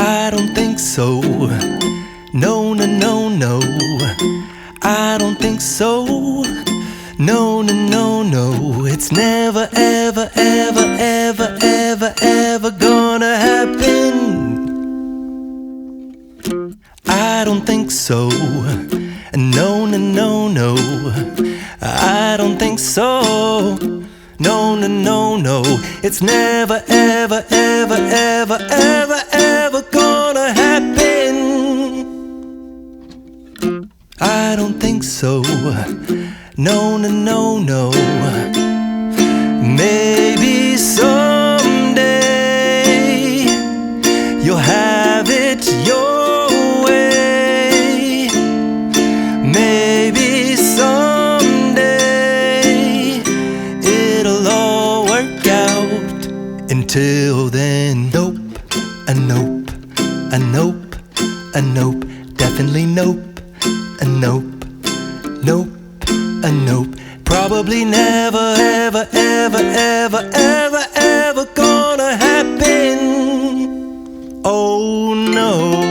I don't think so. No, no, no, no. I don't think so. No, no, no, no. It's never, ever, ever, ever, ever, ever gonna happen. I don't think so. No, no, no, no. I don't think so. No, no, no, no. It's never, ever, ever, ever, ever, ever gonna happen. I don't think so. No, no, no, no. Maybe someday you'll have it your way. Maybe someday it'll all work out. Until then, nope, a nope, a nope, a nope, definitely nope, a nope, nope, a nope. Probably never, ever, ever, ever, ever, ever gonna happen. Oh no.